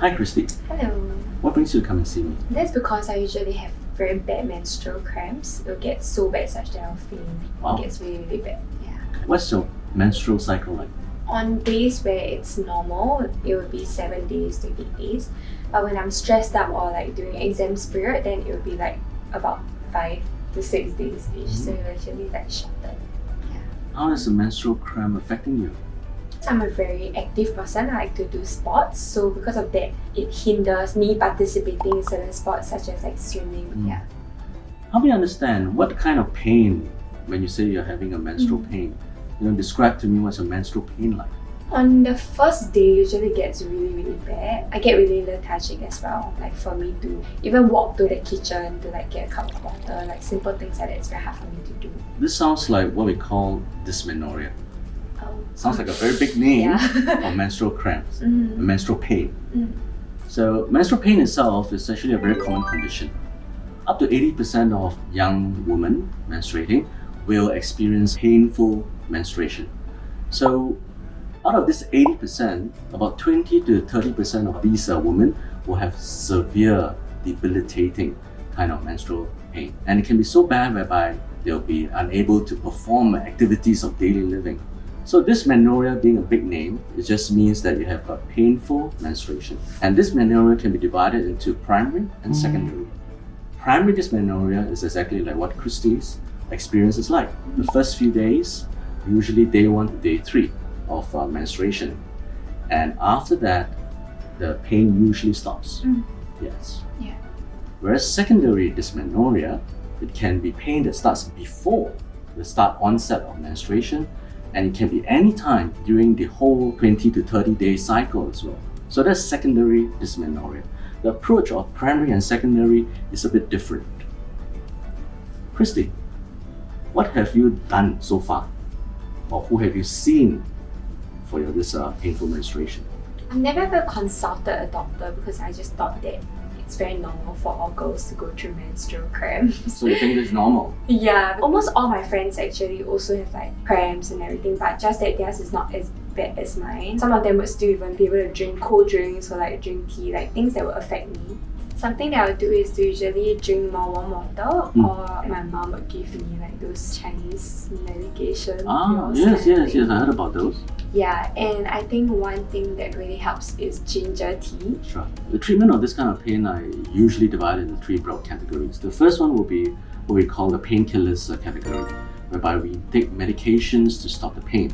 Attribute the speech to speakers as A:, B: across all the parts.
A: Hi, Christy.
B: Hello.
A: What brings you to come and see me?
B: That's because I usually have very bad menstrual cramps. It'll get so bad such that I'll faint.
A: Wow.
B: It gets really, really bad. Yeah.
A: What's your menstrual cycle like?
B: On days where it's normal, it would be 7 days to 8 days. But when I'm stressed up or like during exams period, then it would be like about 5 to 6 days each. So it actually like shorter. Yeah.
A: How is the menstrual cramp affecting you?
B: I'm a very active person. I like to do sports. So because of that, it hinders me participating in certain sports such as like swimming. Yeah.
A: Help me understand what kind of pain when you say you're having a menstrual pain. Describe to me what's a menstrual pain like.
B: On the first day, usually gets really, really bad. I get really lethargic as well. Like for me to even walk to the kitchen to like get a cup of water, like simple things like that, it's very hard for me to do.
A: This sounds like what we call dysmenorrhea.
B: Oh.
A: Sounds like a very big name
B: Yeah.
A: for menstrual cramps, menstrual pain.
B: Mm.
A: So menstrual pain itself is actually a very common condition. Up to 80% of young women menstruating will experience painful menstruation. So out of this 80%, about 20 to 30% of these women will have severe, debilitating kind of menstrual pain. And it can be so bad whereby they'll be unable to perform activities of daily living. So dysmenorrhea being a big name, it just means that you have a painful menstruation. And dysmenorrhea can be divided into primary and secondary. Primary dysmenorrhea is exactly like what Christy's experience is like. The first few days, usually day 1 to day 3 of menstruation. And after that, the pain usually stops. Yes.
B: Yeah.
A: Whereas secondary dysmenorrhea, it can be pain that starts before the onset of menstruation, and it can be any time during the whole 20 to 30 day cycle as well. So that's secondary dysmenorrhea. The approach of primary and secondary is a bit different. Christy, what have you done so far? Or who have you seen for this painful menstruation?
B: I've never ever consulted a doctor because I just thought that it's very normal for all girls to go through menstrual cramps.
A: So you think it's normal?
B: Yeah, almost all my friends actually also have like cramps and everything, but just that theirs is not as bad as mine. Some of them would still even be able to drink cold drinks or like drink tea, like things that would affect me. Something that I would do is to usually drink more warm water, or my mom would give me like those Chinese medication pills.
A: Yes, I heard about those.
B: Yeah, and I think one thing that really helps is ginger tea.
A: Sure. The treatment of this kind of pain I usually divide into 3 broad categories. The first one will be what we call the painkillers category, whereby we take medications to stop the pain.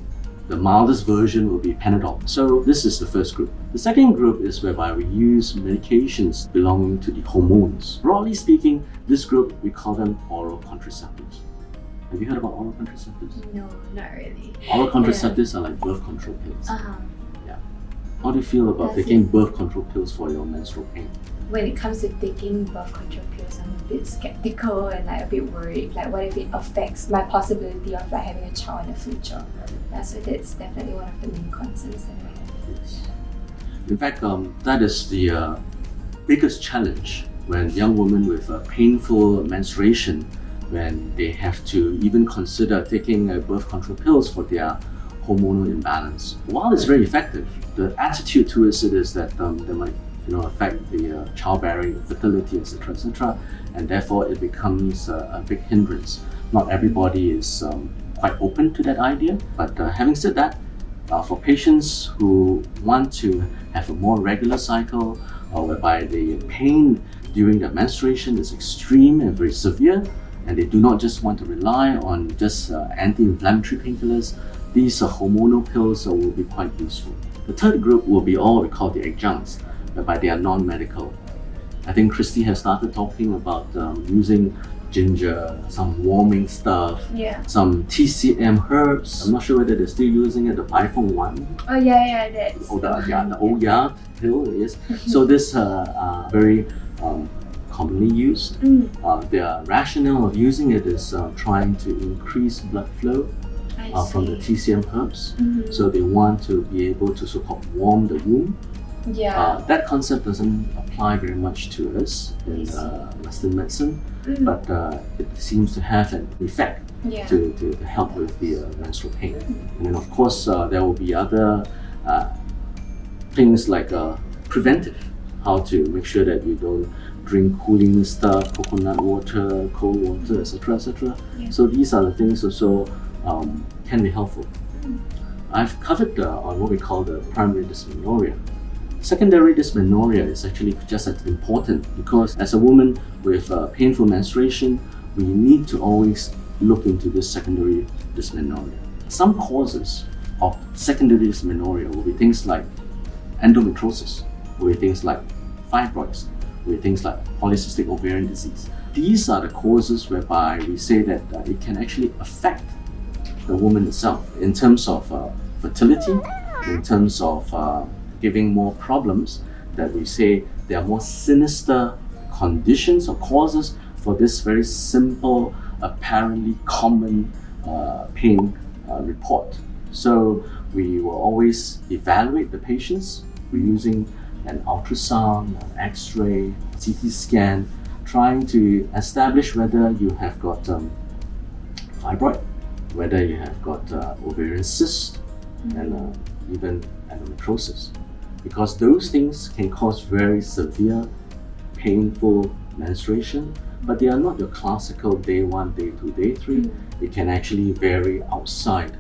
A: The mildest version will be Panadol. So this is the first group. The second group is whereby we use medications belonging to the hormones. Broadly speaking, this group, we call them oral contraceptives. Have you heard about oral contraceptives?
B: No, not really.
A: Oral contraceptives are like birth control pills. Yeah. How do you feel about
B: Does
A: taking
B: it-
A: birth control pills for your menstrual pain?
B: When it comes to taking birth control pills, I'm a bit skeptical and like a bit worried. Like, what if it affects my possibility of like having a child in the future? Yeah, so that's definitely one of the main concerns that I have.
A: Yes. In fact, that is the biggest challenge when young women with painful menstruation, when they have to even consider taking birth control pills for their hormonal imbalance. While it's very effective, the attitude towards it is that they might affect the childbearing, fertility, etc., and therefore it becomes a big hindrance. Not everybody is quite open to that idea, but having said that, for patients who want to have a more regular cycle, whereby the pain during the menstruation is extreme and very severe, and they do not just want to rely on just anti-inflammatory painkillers, these hormonal pills will be quite useful. The third group will be all we call the adjuncts, whereby they are non-medical. I think Christy has started talking about using ginger, some warming stuff, some TCM herbs. I'm not sure whether they're still using it, the iPhone 1.
B: Oh yeah, that's...
A: The Oya pill, yes. So this are very commonly used. The rationale of using it is trying to increase blood flow from the TCM herbs. So they want to be able to so-called warm the womb. That concept doesn't apply very much to us in Western medicine, but it seems to have an effect to help with the menstrual pain. And then of course there will be other things like preventive. how to make sure that you don't drink cooling stuff, coconut water, cold water, etc., etc.
B: Yeah.
A: So these are the things also can be helpful. I've covered on what we call the primary dysmenorrhea. Secondary dysmenorrhea is actually just as important because as a woman with painful menstruation, we need to always look into this secondary dysmenorrhea. Some causes of secondary dysmenorrhea will be things like endometriosis, will be things like fibroids, will be things like polycystic ovarian disease. These are the causes whereby we say that it can actually affect the woman itself in terms of fertility, in terms of giving more problems, that we say there are more sinister conditions or causes for this very simple, apparently common pain report. So we will always evaluate the patients. We're using an ultrasound, an X-ray, CT scan, trying to establish whether you have got fibroid, whether you have got ovarian cyst, and even endometriosis. Because those things can cause very severe, painful menstruation, but they are not your classical day 1, day 2, day 3. It can actually vary outside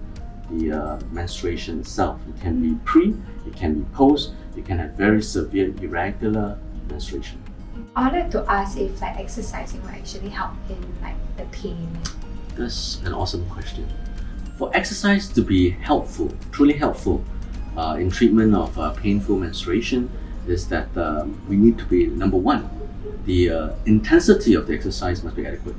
A: the menstruation itself. It can be pre, it can be post, you can have very severe irregular menstruation.
B: I wanted to ask if like exercising will actually help in like the pain.
A: That's an awesome question. For exercise to be helpful, truly helpful in treatment of painful menstruation, is that we need to be, number one, the intensity of the exercise must be adequate.